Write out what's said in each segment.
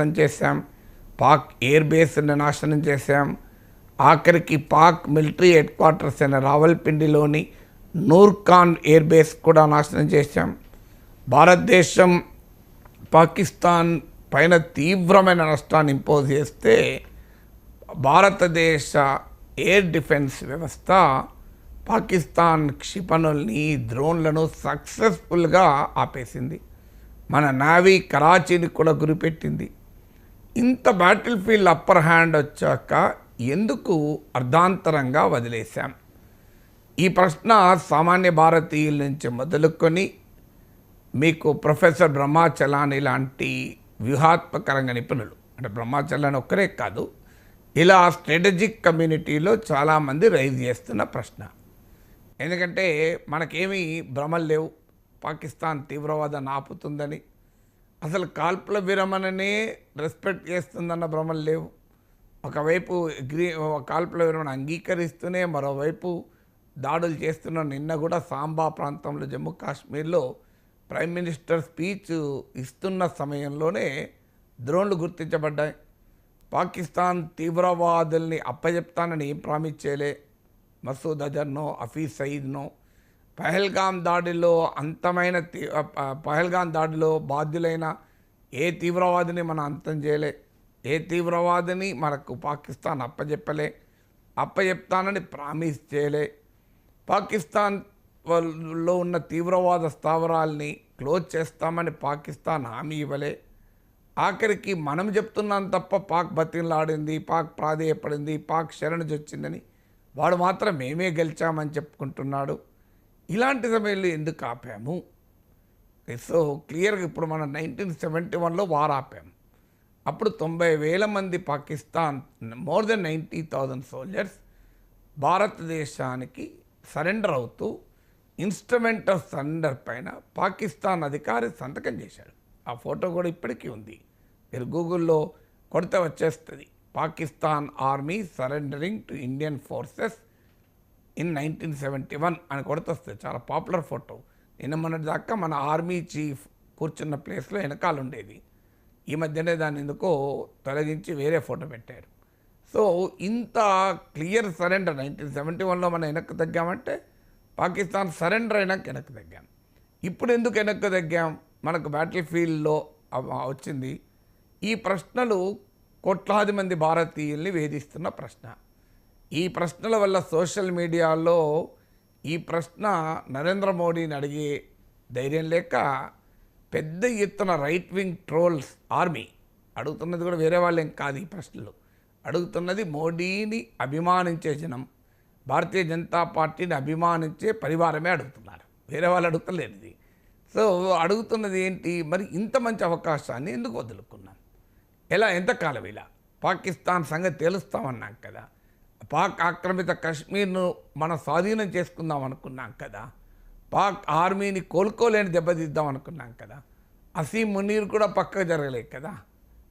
ధ్వంసం చేశాం, పాక్ ఎయిర్ బేస్ని నాశనం చేశాం, ఆఖరికి పాక్ మిలిటరీ హెడ్ క్వార్టర్స్ అయిన రావల్పిండిలోని నూర్ఖాన్ ఎయిర్ బేస్ కూడా నాశనం చేశాం. భారతదేశం పాకిస్తాన్ పైన తీవ్రమైన నష్టాన్ని ఇంపోజ్ చేస్తే భారతదేశ ఎయిర్ డిఫెన్స్ వ్యవస్థ పాకిస్తాన్ క్షిపణుల్ని డ్రోన్లను సక్సెస్ఫుల్గా ఆపేసింది. మన నావీ కరాచీని కూడా గురిపెట్టింది. ఇంత బ్యాటిల్ ఫీల్డ్ అప్పర్ హ్యాండ్ వచ్చాక ఎందుకు అర్ధాంతరంగా వదిలేశాం? ఈ ప్రశ్న సామాన్య భారతీయుల నుంచి మొదలుకొని మీకు ప్రొఫెసర్ బ్రహ్మాచలాని లాంటి వ్యూహాత్మక రంగ నిపుణులు, అంటే బ్రహ్మాచలాని ఒక్కరే కాదు, ఇలా స్ట్రాటజిక్ కమ్యూనిటీలో చాలామంది రైజ్ చేస్తున్న ప్రశ్న. ఎందుకంటే మనకేమీ భ్రమలు లేవు, పాకిస్తాన్ తీవ్రవాదాన్ని ఆపుతుందని, అసలు కాల్పుల విరమణనే రెస్పెక్ట్ చేస్తుందన్న భ్రమలు లేవు. ఒకవైపు కాల్పుల విరమణ అంగీకరిస్తూనే మరోవైపు దాడులు చేస్తున్న నిన్న కూడా సాంబా ప్రాంతంలో జమ్మూ కాశ్మీర్లో ప్రైమ్ మినిస్టర్ స్పీచ్ ఇస్తున్న సమయంలోనే డ్రోన్లు గుర్తించబడ్డాయి. పాకిస్తాన్ తీవ్రవాదుల్ని అప్పచెప్తానని ఏం ప్రామిస్ చేయలే. మసూద్ అజర్నో హఫీజ్ సయీద్నో పహల్గాం దాడిలో పహల్గాం దాడిలో బాధ్యులైన ఏ తీవ్రవాదిని మనం అంతం చేయలే, ఏ తీవ్రవాదిని మనకు పాకిస్తాన్ అప్పచెప్తానని ప్రామిస్ చేయలే. పాకిస్తాన్లో ఉన్న తీవ్రవాద స్థావరాల్ని క్లోజ్ చేస్తామని పాకిస్తాన్ హామీ ఇవ్వలే. ఆఖరికి మనం చెప్తున్నాం తప్ప పాక్ బతిలాడింది, పాక్ ప్రాధేయపడింది, పాక్ శరణొచ్చిందని వాడు మాత్రం మేమే గెలిచామని చెప్పుకుంటున్నాడు. ఇలాంటి సమయంలో ఎందుకు ఆపాము? సో క్లియర్గా ఇప్పుడు మనం 1971లో వార్ ఆపాము. అప్పుడు 90,000 మంది పాకిస్తాన్, మోర్ దెన్ 90,000 సోల్జర్స్ భారతదేశానికి సరెండర్ అవుతూ ఇన్స్ట్రుమెంట్ ఆఫ్ సరెండర్ పైన పాకిస్తాన్ అధికారి సంతకం చేశాడు. ఆ ఫోటో కూడా ఇప్పటికీ ఉంది, మీరు గూగుల్లో కొడితే వచ్చేస్తుంది. Pakistan army surrendering to Indian forces in 1971 అని కొడుతొస్తుంది. చాలా పాపులర్ ఫోటో. నిన్న మొన్నటి దాకా మన ఆర్మీ చీఫ్ కూర్చున్న ప్లేస్లో వెనకాల ఉండేది. ఈ మధ్యనే దాన్ని ఎందుకో తొలగించి వేరే ఫోటో పెట్టారు. సో ఇంత క్లియర్ సరెండర్ 1971లో మనం వెనక్కి తగ్గామంటే పాకిస్తాన్ సరెండర్ అయినాక వెనక్కి తగ్గాం. ఇప్పుడు ఎందుకు వెనక్కి తగ్గాం? మనకు బ్యాటిల్ ఫీల్డ్లో వచ్చింది. ఈ ప్రశ్నలు కోట్లాది మంది భారతీయుల్ని వేధిస్తున్న ప్రశ్న. ఈ ప్రశ్నల వల్ల సోషల్ మీడియాలో ఈ ప్రశ్న నరేంద్ర మోడీని అడిగే ధైర్యం లేక పెద్ద ఎత్తున రైట్ వింగ్ ట్రోల్స్ ఆర్మీ అడుగుతున్నది కూడా వేరే వాళ్ళేం కాదు. ఈ ప్రశ్నలు అడుగుతున్నది మోడీని అభిమానించే జనం, భారతీయ జనతా పార్టీని అభిమానించే పరివారమే అడుగుతున్నారు, వేరే వాళ్ళు అడుగుతలేరు. ఇది సో అడుగుతున్నది ఏంటి? మరి ఇంత మంచి అవకాశాన్ని ఎందుకు వదులుకున్నాం? ఎంతకాలం ఇలా? పాకిస్తాన్ సంగతి తేలుస్తామన్నాం కదా, పాక్ ఆక్రమిత కశ్మీర్ను మనం స్వాధీనం చేసుకుందాం అనుకున్నాం కదా, పాక్ ఆర్మీని కోలుకోలేని దెబ్బతీద్దాం అనుకున్నాం కదా, అసీం మునీర్ కూడా పక్కకు జరగలేదు కదా,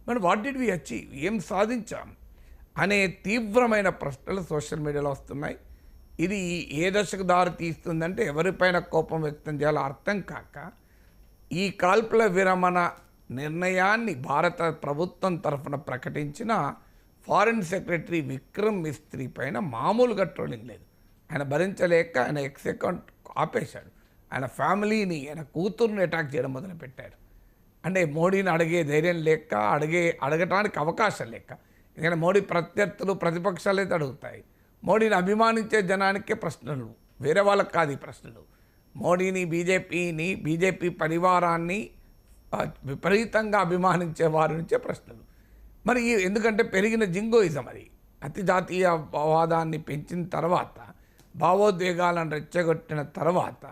మరి వాట్ డిడ్ వి అచీవ్? ఏం సాధించాం అనే తీవ్రమైన ప్రశ్నలు సోషల్ మీడియాలో వస్తున్నాయి. ఇది ఏ దశకు దారి తీస్తుందంటే ఎవరిపైన కోపం వ్యక్తం చేయాలో అర్థం కాక ఈ కాల్పుల విరమణ నిర్ణయాన్ని భారత ప్రభుత్వం తరఫున ప్రకటించిన ఫారిన్ సెక్రటరీ విక్రమ్ మిస్త్రీ పైన మామూలుగా ట్రోలింగ్ లేదు. ఆయన భరించలేక ఆయన ఎక్స్ అకౌంట్ ఆపేశాడు. ఆయన ఫ్యామిలీని, ఆయన కూతుర్ని అటాక్ చేయడం మొదలుపెట్టారు. అంటే మోడీని అడిగే ధైర్యం లేక, అడగటానికి అవకాశం లేక. ఎందుకంటే మోడీ ప్రత్యర్థులు ప్రతిపక్షాలు అయితే అడుగుతాయి. మోడీని అభిమానించే జనానికే ప్రశ్నలు, వేరే వాళ్ళకి కాదు ఈ ప్రశ్నలు. మోడీని, బీజేపీ పరివారాన్ని విపరీతంగా అభిమానించే వారి నుంచే ప్రశ్నలు. మరి ఎందుకంటే పెరిగిన జింగోయిజం, అది అతి జాతీయవాదాన్ని పెంచిన తర్వాత, భావోద్వేగాలను రెచ్చగొట్టిన తర్వాత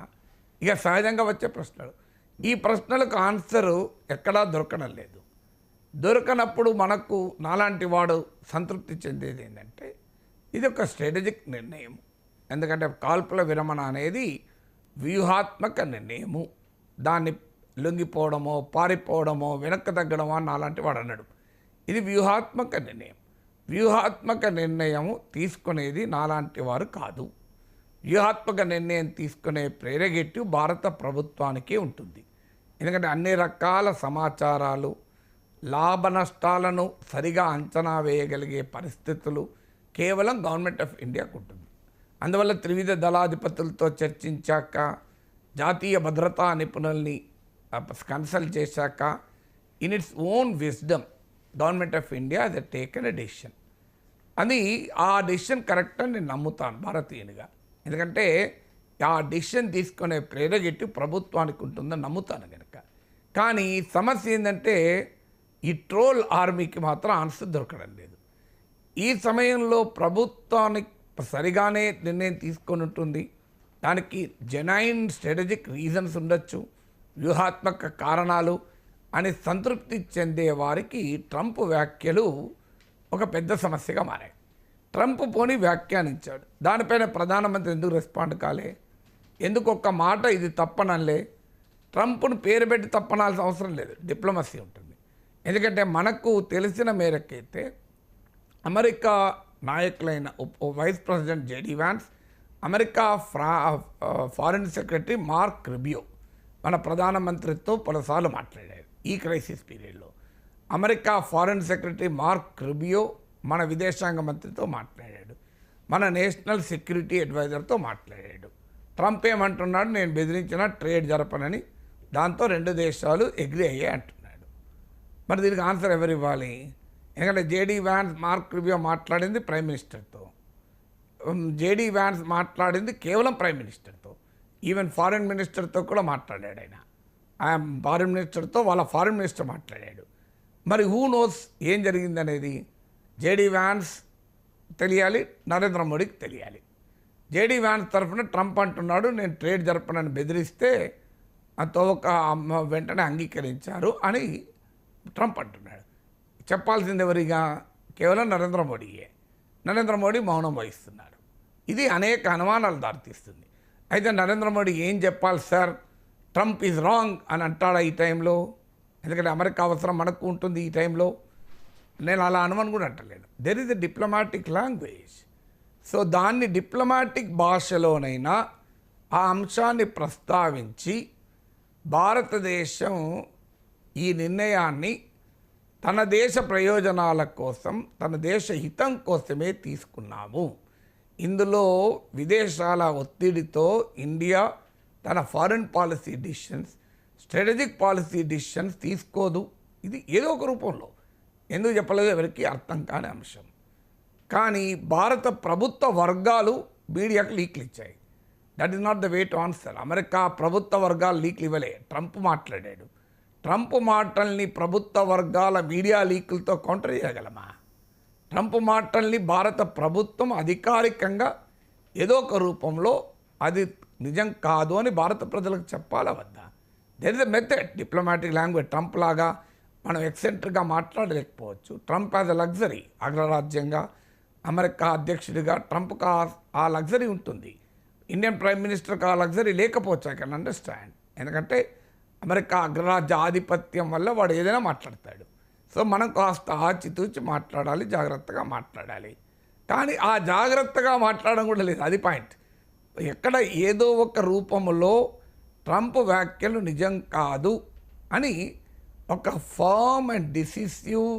ఇక సహజంగా వచ్చే ప్రశ్నలు. ఈ ప్రశ్నలకు ఆన్సరు ఎక్కడా దొరకడం లేదు. దొరకనప్పుడు మనకు నాలాంటి వాడు సంతృప్తి చెందేది ఏంటంటే ఇది ఒక స్ట్రాటజిక్ నిర్ణయం. ఎందుకంటే కాల్పుల విరమణ అనేది వ్యూహాత్మక నిర్ణయము. దాన్ని లొంగిపోవడమో, పారిపోవడమో, వెనక్కి తగ్గడమో అని నాలాంటి వాడు అన్నాడు. ఇది వ్యూహాత్మక నిర్ణయం. వ్యూహాత్మక నిర్ణయం తీసుకునేది నాలాంటి వారు కాదు. వ్యూహాత్మక నిర్ణయం తీసుకునే ప్రెరగేటివ్ భారత ప్రభుత్వానికే ఉంటుంది. ఎందుకంటే అన్ని రకాల సమాచారాలు, లాభ నష్టాలను సరిగా అంచనా వేయగలిగే పరిస్థితులు కేవలం గవర్నమెంట్ ఆఫ్ ఇండియాకు ఉంటుంది. అందువల్ల త్రివిధ దళాధిపతులతో చర్చించాక, జాతీయ భద్రతా నిపుణుల్ని కన్సల్ట్ చేశాక, in its own wisdom government of India has taken a decision. అది ఆ డెసిషన్ కరెక్ట్ అని నేను నమ్ముతాను భారతీయునిగా. ఎందుకంటే ఆ డెసిషన్ తీసుకునే ప్రేరగెట్టివ్ ప్రభుత్వానికి ఉంటుందని నమ్ముతాను కనుక. కానీ సమస్య ఏంటంటే ఈ ట్రోల్ ఆర్మీకి మాత్రం ఆన్సర్ దొరకడం లేదు. ఈ సమయంలో ప్రభుత్వానికి సరిగానే నిర్ణయం తీసుకొని ఉంటుంది. దానికి జెన్యూన్ స్ట్రాటజిక్ రీజన్స్ ఉండొచ్చు, వ్యూహాత్మక కారణాలు అని సంతృప్తి చెందే వారికి ట్రంప్ వ్యాఖ్యలు ఒక పెద్ద సమస్యగా మారాయి. ట్రంప్ పోనీ వ్యాఖ్యానించాడు, దానిపైన ప్రధానమంత్రి ఎందుకు రెస్పాండ్ కాలే? ఎందుకు ఒక్క మాట ఇది తప్పనలే? ట్రంప్ను పేరు పెట్టి తప్పనాల్సిన అవసరం లేదు, డిప్లొమసీ ఉంటుంది. ఎందుకంటే మనకు తెలిసిన మేరకైతే అమెరికా నాయకులైన vice president JD Vance, America foreign secretary Mark Rubio మన ప్రధానమంత్రితో పలుసార్లు మాట్లాడారు ఈ క్రైసిస్ పీరియడ్లో. America foreign secretary Mark Rubio మన విదేశాంగ మంత్రితో మాట్లాడాడు, మన నేషనల్ సెక్యూరిటీ అడ్వైజర్తో మాట్లాడాడు. ట్రంప్ ఏమంటున్నాడు, నేను బెదిరించిన ట్రేడ్ జరపనని. దాంతో రెండు దేశాలు అగ్రీ అయ్యాయి అంటున్నాడు. మరి దీనికి ఆన్సర్ ఎవరు ఇవ్వాలి? ఎందుకంటే జేడీ వ్యాన్స్, మార్క్ రుబియో మాట్లాడింది ప్రైమ్ మినిస్టర్తో, జేడీ వ్యాన్స్ మాట్లాడింది కేవలం ప్రైమ్ మినిస్టర్తో. ఈవెన్ ఫారిన్ మినిస్టర్తో కూడా మాట్లాడాడు ఆయన. ఫారిన్ మినిస్టర్తో వాళ్ళ ఫారిన్ మినిస్టర్ మాట్లాడాడు. మరి హూ నోస్ ఏం జరిగిందనేది జేడీ వ్యాన్స్ తెలియాలి, నరేంద్ర మోడీకి తెలియాలి. జేడీ వ్యాన్స్ తరఫున ట్రంప్ అంటున్నాడు, నేను ట్రేడ్ జరపనని బెదిరిస్తే వెంటనే అంగీకరించారు అని ట్రంప్ అంటున్నాడు. చెప్పాల్సింది ఎవరిగా? కేవలం నరేంద్ర మోడీయే. నరేంద్ర మోడీ మౌనం వహిస్తున్నారు. ఇది అనేక అనుమానాలు దారితీస్తుంది. అయితే నరేంద్ర మోడీ ఏం చెప్పాలి? సార్, ట్రంప్ ఈజ్ రాంగ్ అని అంటాడా ఈ టైంలో? ఎందుకంటే అమెరికా అవసరం మనకు ఉంటుంది ఈ టైంలో. నేను అలా అనుమానం కూడా అంటలేను. There is a diplomatic language. So దాన్ని డిప్లొమాటిక్ భాషలోనైనా ఆ అంశాన్ని ప్రస్తావించి భారతదేశం ఈ నిర్ణయాన్ని తన దేశ ప్రయోజనాల కోసం, తన దేశ హితం కోసమే తీసుకున్నాము. ఇందులో విదేశాల ఒత్తిడితో ఇండియా తన foreign policy decisions, strategic policy decisions తీసుకోదు. ఇది ఏదో ఒక రూపంలో ఎందుకు చెప్పలేదు ఎవరికి అర్థం కాని అంశం. కానీ భారత ప్రభుత్వ వర్గాలు మీడియాకు లీక్లు ఇచ్చాయి. That is not the way to answer. America ప్రభుత్వ వర్గాలు లీక్లు ఇవ్వలే, ట్రంప్ మాట్లాడాడు. ట్రంప్ మాటల్ని ప్రభుత్వ వర్గాల మీడియా లీకులతో కౌంటర్ చేయగలమా? ట్రంప్ మాటల్ని భారత ప్రభుత్వం అధికారికంగా ఏదో ఒక రూపంలో అది నిజం కాదు అని భారత ప్రజలకు చెప్పాలా వద్దా? There is a method, diplomatic language. Trump లాగా మనం ఎక్సెంట్రిక్గా మాట్లాడలేకపోవచ్చు. ట్రంప్ యాజ్ ఎ లగ్జరీ, అగ్రరాజ్యంగా అమెరికా అధ్యక్షుడిగా ట్రంప్కి ఆ లగ్జరీ ఉంటుంది. ఇండియన్ ప్రైమ్ మినిస్టర్కి ఆ లగ్జరీ లేకపోవచ్చు. I can understand. ఎందుకంటే అమెరికా అగ్రరాజ్య ఆధిపత్యం వల్ల వాడు ఏదైనా మాట్లాడతాడు. సో మనం కాస్త ఆచితూచి మాట్లాడాలి, జాగ్రత్తగా మాట్లాడాలి. కానీ ఆ జాగ్రత్తగా మాట్లాడడం కూడా లేదు, అది పాయింట్. ఎక్కడ ఏదో ఒక రూపంలో ట్రంప్ వ్యాఖ్యలు నిజం కాదు అని ఒక ఫర్మ్ అండ్ డిసిసివ్